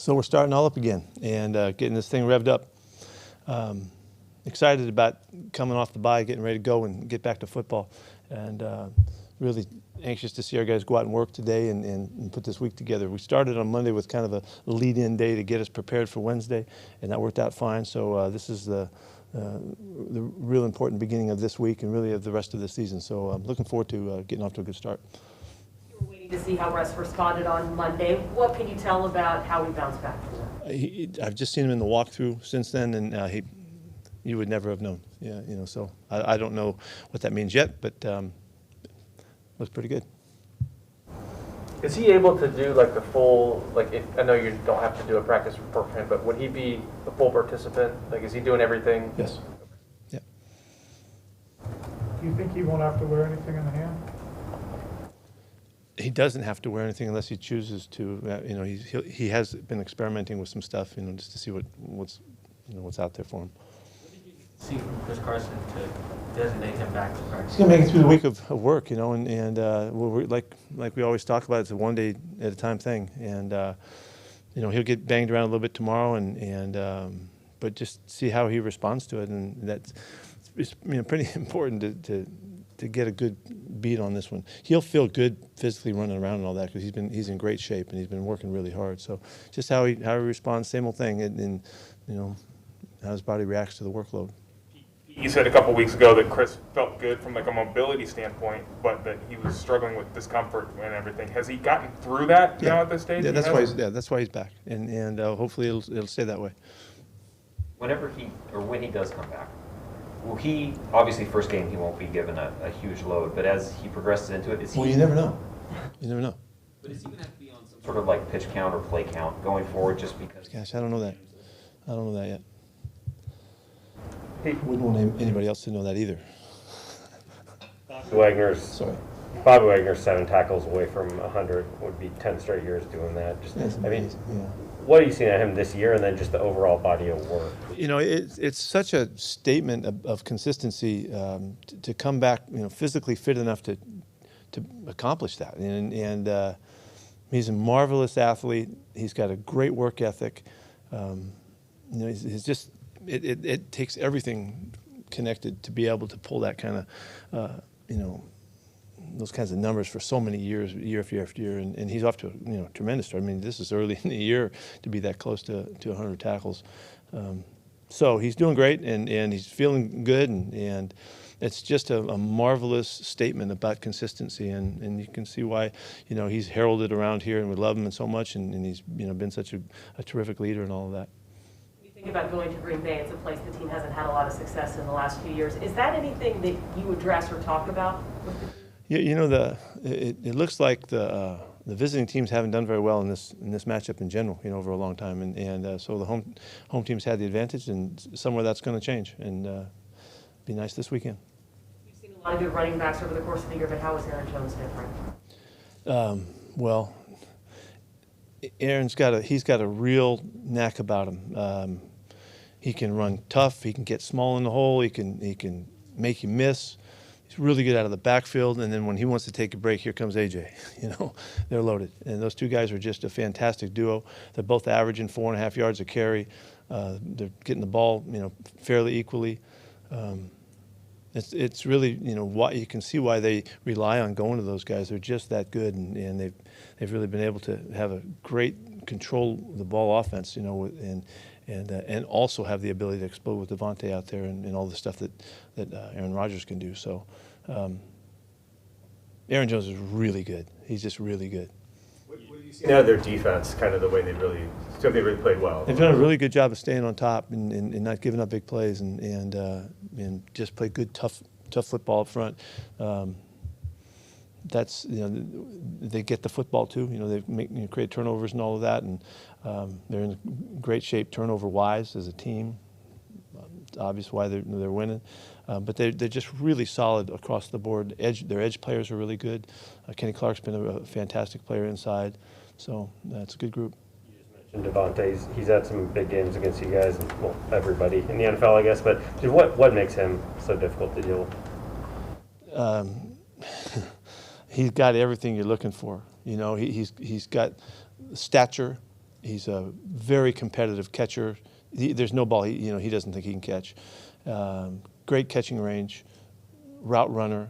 So we're starting all up again and getting this thing revved up. Excited about coming off the bye, getting ready to go and get back to football. And really anxious to see our guys go out and work today and put this week together. We started on Monday with kind of a lead-in day to get us prepared for Wednesday, and that worked out fine. So this is the real important beginning of this week and really of the rest of the season. So I'm looking forward to getting off to a good start. You were waiting to see how Russ responded on Monday. What can you tell about how he bounced back from that? I've just seen him in the walkthrough since then, and you would never have known. Yeah, you know. So I don't know what that means yet, but looks pretty good. Is he able to do like the full, like if, I know you don't have to do a practice report for him, but would he be a full participant? Like, is he doing everything? Yes. Yeah. Do you think he won't have to wear anything in the hand? He doesn't have to wear anything unless he chooses to. You know, he has been experimenting with some stuff, you know, just to see what's out there for him. What did you see from Chris Carson to designate him back to practice? He's gonna make it through the week of work, you know, and we're like we always talk about, it's a one day at a time thing, and you know, he'll get banged around a little bit tomorrow, but just see how he responds to it, and that's pretty important to get a good beat on this one. He'll feel good physically running around and all that because he's in great shape and he's been working really hard. So just how he responds, same old thing, and you know, how his body reacts to the workload. You said a couple weeks ago that Chris felt good from like a mobility standpoint, but that he was struggling with discomfort and everything. Has he gotten through that now at this stage? Yeah, that's why he's back, and hopefully it'll stay that way. When he does come back, will he, obviously first game he won't be given a huge load, but as he progresses into it, is he... Well, you never know. You never know. But is he going to have to be on some sort of like pitch count or play count going forward just because... Gosh, I don't know that. I don't know that yet. Hey, Wouldn't want anybody else to know that either. Wagner's Sorry. Bobby Wagner's 7 tackles away from 100 would be 10 straight years doing that. Just, That's I mean, amazing, yeah. what are you seeing at him this year, and then just the overall body of work? You know, it's such a statement of consistency to come back, you know, physically fit enough to accomplish that. And he's a marvelous athlete. He's got a great work ethic. You know, he's just it takes everything connected to be able to pull that kind of you know, those kinds of numbers for so many years, year after year after year, and he's off to a tremendous start. I mean, this is early in the year to be that close to 100 tackles. So he's doing great, and he's feeling good, and it's just a marvelous statement about consistency, and you can see why, you know, he's heralded around here, and we love him so much, and he's, you know, been such a terrific leader and all of that. When you think about going to Green Bay, it's a place the team hasn't had a lot of success in the last few years. Is that anything that you address or talk about with the team? Yeah, you know, it looks like the visiting teams haven't done very well in this matchup in general, you know, over a long time, and so the home teams had the advantage, and somewhere that's going to change, and be nice this weekend. You've seen a lot of good running backs over the course of the year, but how is Aaron Jones different? Well, Aaron's got a real knack about him. He can run tough. He can get small in the hole. He can make you miss. He's really good out of the backfield, and then when he wants to take a break, here comes AJ. You know, they're loaded, and those two guys are just a fantastic duo. They're both averaging 4.5 yards a carry. They're getting the ball, you know, fairly equally. It's really, you know, why you can see why they rely on going to those guys. They're just that good, and they've really been able to have a great control the ball offense, you know, and also have the ability to explode with Devontae out there and all the stuff that Aaron Rodgers can do. So Aaron Jones is really good. He's just really good. What do you see now their defense, kind of the way they really played well? They've done a really good job of staying on top and not giving up big plays and just play good, tough football up front. That's, you know, they get the football too. You know, they create turnovers and all of that, and they're in great shape turnover-wise as a team. It's obvious why they're winning, but they're just really solid across the board. Their edge players are really good. Kenny Clark's been a fantastic player inside, so it's a good group. You just mentioned Devontae. He's had some big games against you guys, and, well, everybody in the NFL, I guess. But what makes him so difficult to deal with? He's got everything you're looking for. You know, he's got stature. He's a very competitive catcher. There's no ball he doesn't think he can catch. Great catching range, route runner.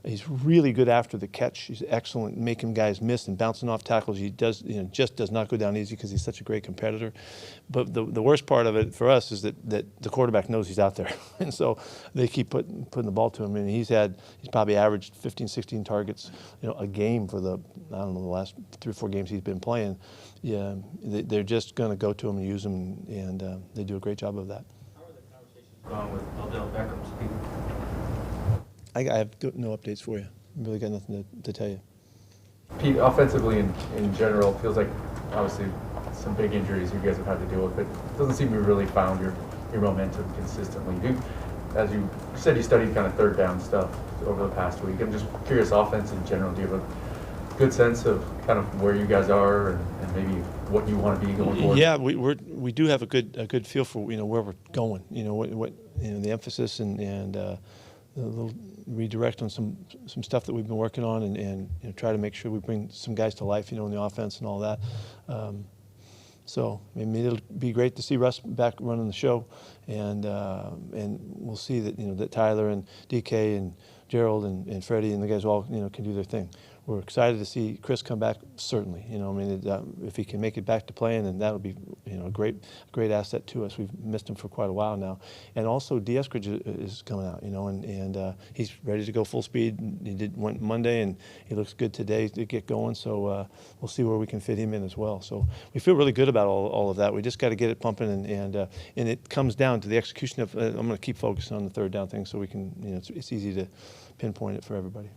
He's really good after the catch. He's excellent making guys miss and bouncing off tackles. He does, just does not go down easy because he's such a great competitor. But the worst part of it for us is that the quarterback knows he's out there. And so they keep putting the ball to him. And he's probably averaged 15, 16 targets, a game for the last 3 or 4 games he's been playing. Yeah, they're just going to go to him and use him, and they do a great job of that. How are the conversations going with Odell Beckham's people? I have no updates for you. I really got nothing to tell you. Pete, offensively in general, feels like obviously some big injuries you guys have had to deal with, but it doesn't seem you really found your momentum consistently. As you said, you studied kind of third down stuff over the past week. I'm just curious, offense in general, do you have a good sense of kind of where you guys are and maybe what you want to be going forward? Yeah, we do have a good feel for where we're going. What the emphasis and a little redirect on some stuff that we've been working on and try to make sure we bring some guys to life, in the offense and all that. So it'll be great to see Russ back running the show, and we'll see that that Tyler and DK and Gerald and Freddie and the guys all can do their thing. We're excited to see Chris come back. Certainly, if he can make it back to playing, then that'll be a great asset to us. We've missed him for quite a while now, and also D. Eskridge is coming out, and he's ready to go full speed. He went Monday, and he looks good today to get going. So we'll see where we can fit him in as well. So we feel really good about all of that. We just got to get it pumping, and it comes down to the execution of. I'm going to keep focusing on the third down thing, so we can. It's easy to pinpoint it for everybody.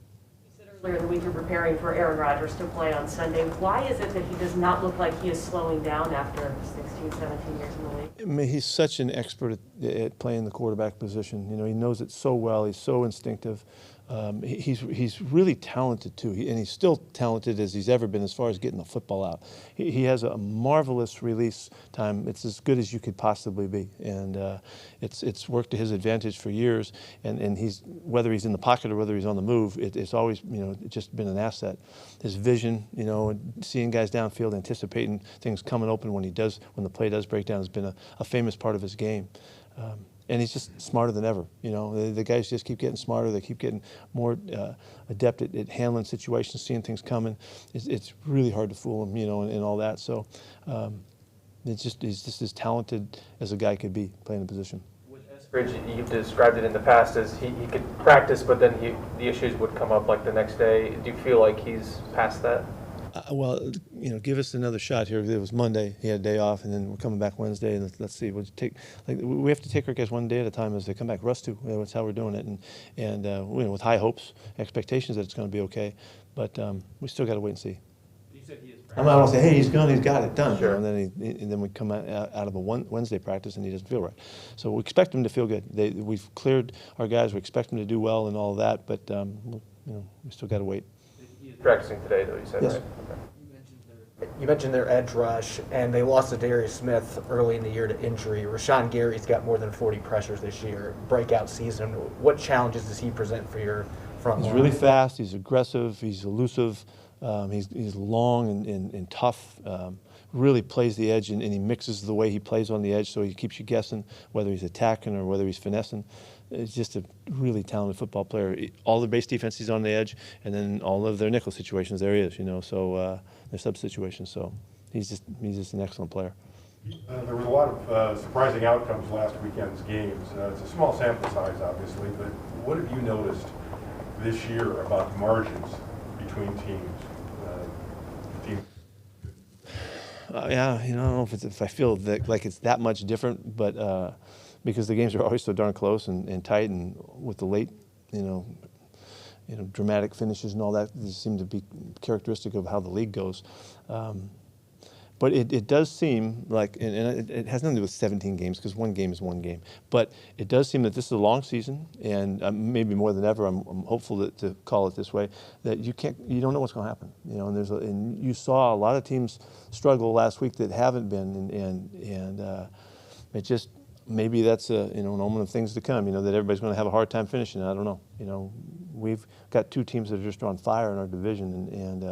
Earlier in the week, you're preparing for Aaron Rodgers to play on Sunday. Why is it that he does not look like he is slowing down after 16, 17 years in the league? I mean, he's such an expert at playing the quarterback position. He knows it so well. He's so instinctive. He's really talented too, and he's still talented as he's ever been as far as getting the football out. He has a marvelous release time. It's as good as you could possibly be, and it's worked to his advantage for years. And he's whether he's in the pocket or whether he's on the move, it's always just been an asset. His vision, seeing guys downfield, anticipating things coming open when the play does break down, has been a famous part of his game. And he's just smarter than ever. The guys just keep getting smarter. They keep getting more adept at handling situations, seeing things coming. It's really hard to fool him, and all that. So he's just as talented as a guy could be playing the position. With Eskridge, you've described it in the past as he could practice, but then the issues would come up like the next day. Do you feel like he's past that? Well, give us another shot here. It was Monday. He had a day off, and then we're coming back Wednesday. And let's see. We have to take our guys one day at a time as they come back. Russ too. That's how we're doing it, and with high hopes, expectations that it's going to be okay. But we still got to wait and see. I'm not going to say, hey, he's gone. He's got it done. Sure. And then we come out of a Wednesday practice, and he doesn't feel right. So we expect him to feel good. We've cleared our guys. We expect him to do well and all of that. But we still got to wait. Practicing today, though, you said, yes. Right? Okay. You mentioned their edge rush, and they lost to Darius Smith early in the year to injury. Rashawn Gary's got more than 40 pressures this year, breakout season. What challenges does he present for your front line? He's really fast. He's aggressive. He's elusive. He's long and tough. Really plays the edge, and he mixes the way he plays on the edge, so he keeps you guessing whether he's attacking or whether he's finessing. It's just a really talented football player. All the base defense he's on the edge, and then all of their nickel situations there he is. So their sub situations. So he's just an excellent player. There was a lot of surprising outcomes last weekend's games. It's a small sample size, obviously, but what have you noticed this year about the margins between teams? Yeah, I don't know if I feel that like it's that much different, but because the games are always so darn close and tight, and with the late, dramatic finishes and all that, these seem to be characteristic of how the league goes. But it does seem like, and it has nothing to do with 17 games, because one game is one game. But it does seem that this is a long season, and maybe more than ever, I'm hopeful to call it this way, that you don't know what's going to happen. And you saw a lot of teams struggle last week that haven't been, and it just maybe that's an omen of things to come. That everybody's going to have a hard time finishing. I don't know. We've got two teams that are just on fire in our division, and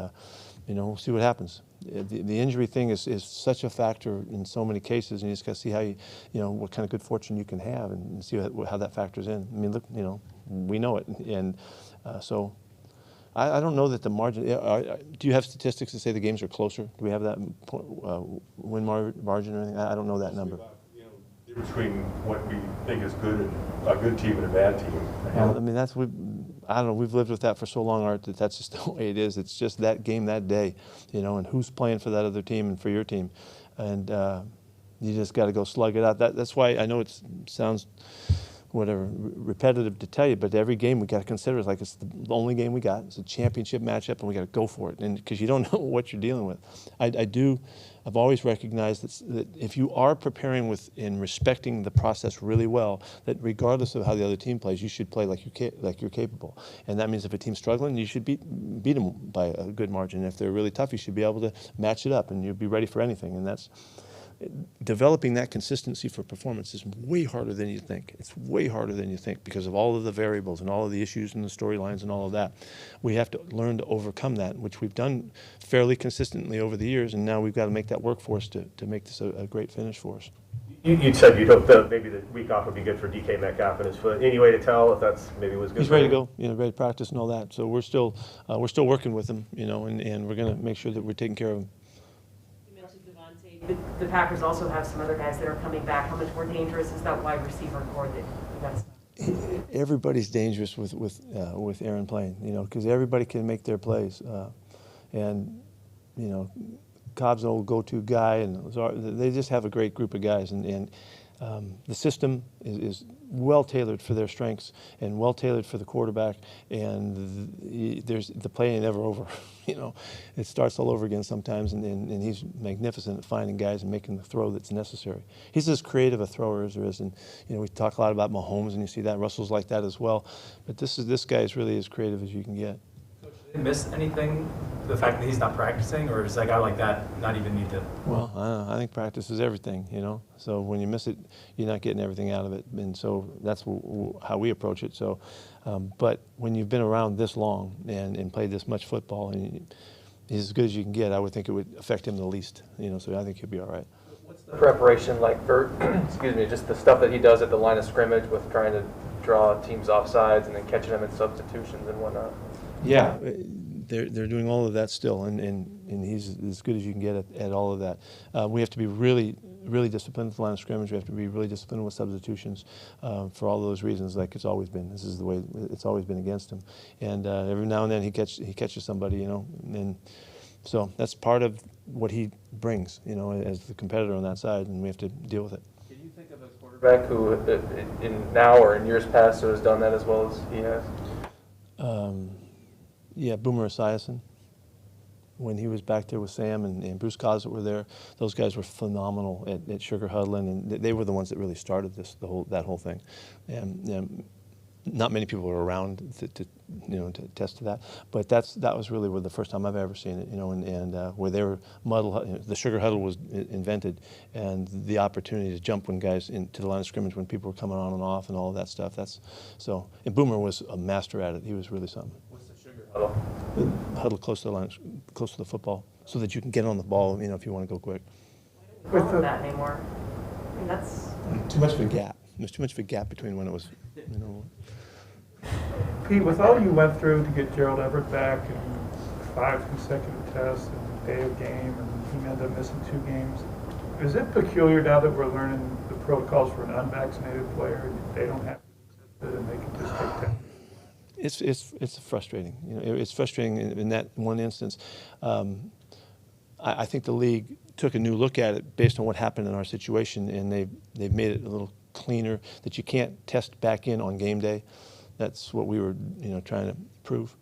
we'll see what happens. the injury thing is such a factor in so many cases, and you just got to see how you know what kind of good fortune you can have, and see how that factors in. I mean, look, you know, we know it, and so I don't know that the margin. Do you have statistics that say the games are closer? Do we have that win margin or anything? I don't know that number. Between what we think is good, a good team and a bad team. Well, I mean, I don't know. We've lived with that for so long, Art, that that's just the way it is. It's just that game that day, you know, and who's playing for that other team and for your team, and you just got to go slug it out. That's why I know it sounds whatever repetitive to tell you, but every game we got to consider it like it's the only game we got. It's a championship matchup, and we got to go for it. And because you don't know what you're dealing with, I've always recognized that if you are preparing with and respecting the process really well, that regardless of how the other team plays, you should play like you're capable. And that means if a team's struggling, you should beat them by a good margin. If they're really tough, you should be able to match it up, and you'll be ready for anything. And that's developing that consistency for performance is way harder than you think. It's way harder than you think because of all of the variables and all of the issues and the storylines and all of that. We have to learn to overcome that, which we've done fairly consistently over the years, and now we've got to make that work for us to make this a great finish for us. You'd said you'd hope that maybe the week off would be good for DK Metcalf and his foot. Any way to tell if that's maybe was good? He's ready to go, you know, ready to practice and all that. So we're still working with him, you know, and we're going to make sure that we're taking care of him. The Packers also have some other guys that are coming back. How much more dangerous is that wide receiver core that you guys? Everybody's dangerous with Aaron playing, you know, because everybody can make their plays, and you know, Cobb's an old go-to guy, and they just have a great group of guys, and the system is well tailored for their strengths and well tailored for the quarterback, and the play ain't ever over. You know, it starts all over again sometimes, and he's magnificent at finding guys and making the throw that's necessary. He's as creative a thrower as there is, and you know, we talk a lot about Mahomes, and you see that Russell's like that as well, but this guy is really as creative as you can get. Did he miss anything? The fact that he's not practicing, or does a guy like that not even need to? Well, I don't know. I think practice is everything, you know. So when you miss it, you're not getting everything out of it, and so that's how we approach it. So, but when you've been around this long and played this much football, and he's as good as you can get, I would think it would affect him the least, you know. So I think he'll be all right. What's the preparation like for, excuse me, just the stuff that he does at the line of scrimmage with trying to draw teams offsides and then catching them in substitutions and whatnot? Yeah, they're doing all of that still, and he's as good as you can get at all of that. We have to be really disciplined at the line of scrimmage. We have to be really disciplined with substitutions for all those reasons, like it's always been. This is the way it's always been against him. And every now and then he catches somebody, you know, and so that's part of what he brings, you know, as the competitor on that side, and we have to deal with it. Can you think of a quarterback who, in now or in years past, who has done that as well as he has? Yeah, Boomer Esiason, when he was back there with Sam and Bruce Coslet were there, those guys were phenomenal at Sugar Huddling, and they were the ones that really started that whole thing. And not many people were around to attest to that, but that was really the first time I've ever seen it, you know, and where they were the Sugar Huddle was invented, and the opportunity to jump when guys into the line of scrimmage when people were coming on and off and all of that stuff. And Boomer was a master at it. He was really something. Huddle close to the line, close to the football, so that you can get on the ball, you know, if you want to go quick. We don't have that anymore. I mean, that's too much of a gap. There's too much of a gap between when it was, you know. Pete, with all you went through to get Gerald Everett back and 5 consecutive tests and a day of game, and he ended up missing 2 games, is it peculiar now that we're learning the protocols for an unvaccinated player? They don't have to test it, and they can just take that. It's frustrating. You know, it's frustrating in that one instance. I think the league took a new look at it based on what happened in our situation, and they've made it a little cleaner that you can't test back in on game day. That's what we were, you know, trying to prove,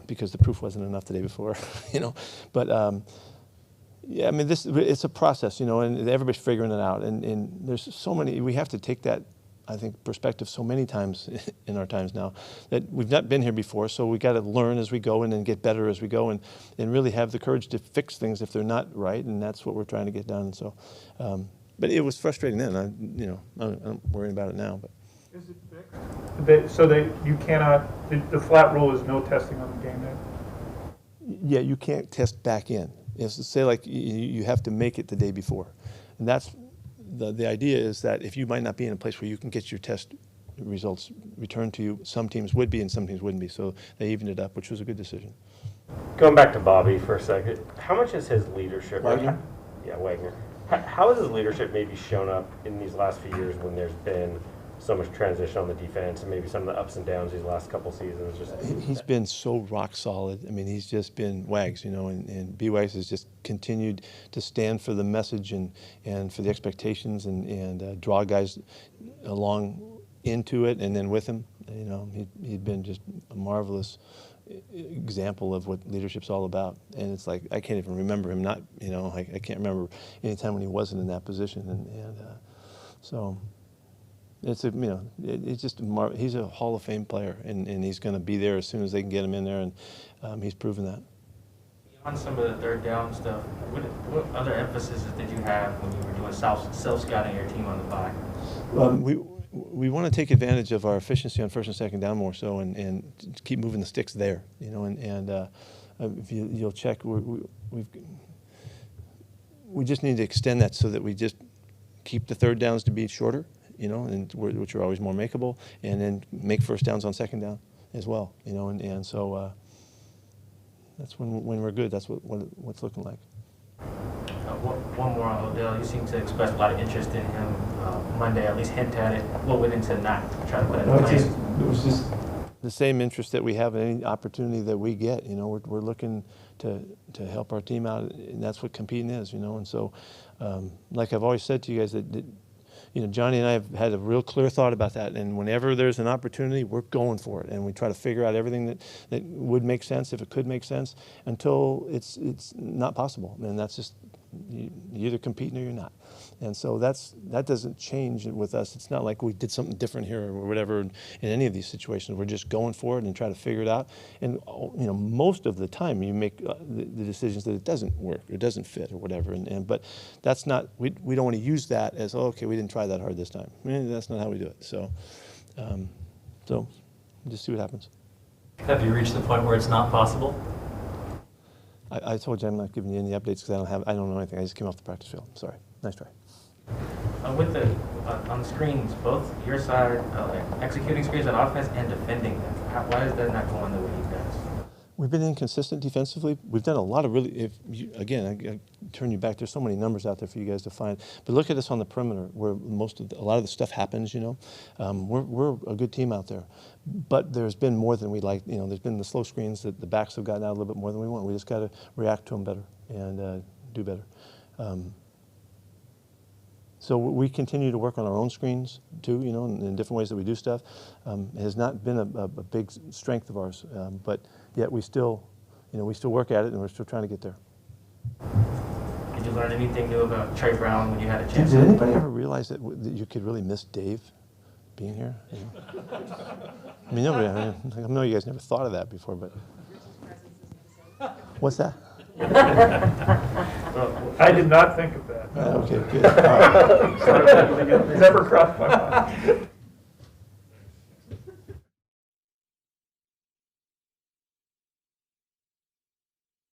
because the proof wasn't enough the day before, you know. But yeah, I mean, it's a process, you know, and everybody's figuring it out. And there's so many. We have to take that, I think, perspective so many times in our times now that we've not been here before, so we got to learn as we go and then get better as we go, and really have the courage to fix things if they're not right, and that's what we're trying to get done. So, but it was frustrating then. I'm worrying about it now. But is it fixed? So you cannot. The flat rule is no testing on the game day. Yeah, you can't test back in. It's say like you have to make it the day before, and that's the idea is that if you might not be in a place where you can get your test results returned to you, some teams would be and some teams wouldn't be. So they evened it up, which was a good decision. Going back to Bobby for a second, how much is his leadership? Wagner? Yeah, Wagner. How has his leadership maybe shown up in these last few years when there's been so much transition on the defense and maybe some of the ups and downs these last couple seasons? He's been so rock solid. I mean, he's just been Wags, you know, and B. Wags has just continued to stand for the message and for the expectations and draw guys along into it and then with him. You know, he'd been just a marvelous example of what leadership's all about. And it's like, I can't even remember him not, you know, I can't remember any time when he wasn't in that position. And so it's a, you know, it's just he's a Hall of Fame player, and he's going to be there as soon as they can get him in there, and he's proven that. On some of the third down stuff, what other emphasis did you have when you were doing self-scouting your team on the bye? We want to take advantage of our efficiency on first and second down more so, and keep moving the sticks there, you know, and if you'll check, we just need to extend that so that we just keep the third downs to be shorter, you know, and which are always more makeable, and then make first downs on second down as well, you know, and so that's when we're good. That's what's looking like. One more on Odell. You seem to express a lot of interest in him Monday, at least hint at it. What went into not try to put it in place? It was just the same interest that we have in any opportunity that we get. You know, we're looking to help our team out, and that's what competing is. You know, and so like I've always said to you guys that you know, Johnny and I have had a real clear thought about that, and whenever there's an opportunity, we're going for it, and we try to figure out everything that would make sense, if it could make sense, until it's not possible, and that's just, you're either competing or you're not. And so that doesn't change with us. It's not like we did something different here or whatever in any of these situations. We're just going for it and try to figure it out. And you know, most of the time you make the decisions that it doesn't work or it doesn't fit or whatever. But that's not, we don't want to use that as, oh, okay, we didn't try that hard this time. I mean, that's not how we do it. So just see what happens. Have you reached the point where it's not possible? I told you I'm not giving you any updates because I don't know anything. I just came off the practice field. I'm sorry. Nice try. With on the screens, both your side, executing screens on offense and defending them, why is that not going the way you guys? We've been inconsistent defensively. We've done a lot of really, again, I turn you back, there's so many numbers out there for you guys to find. But look at us on the perimeter where a lot of the stuff happens, you know. We're a good team out there. But there's been more than we like, you know, there's been the slow screens that the backs have gotten out a little bit more than we want. We just got to react to them better and do better. So we continue to work on our own screens too, you know, in different ways that we do stuff. It has not been a big strength of ours, but yet we still work at it, and we're still trying to get there. Did you learn anything new about Trey Brown when you had a chance? Did anybody ever realize that you could really miss Dave being here? I mean, nobody. I know you guys never thought of that before, but what's that? I did not think of that. Okay, good. All right. Never crossed my mind.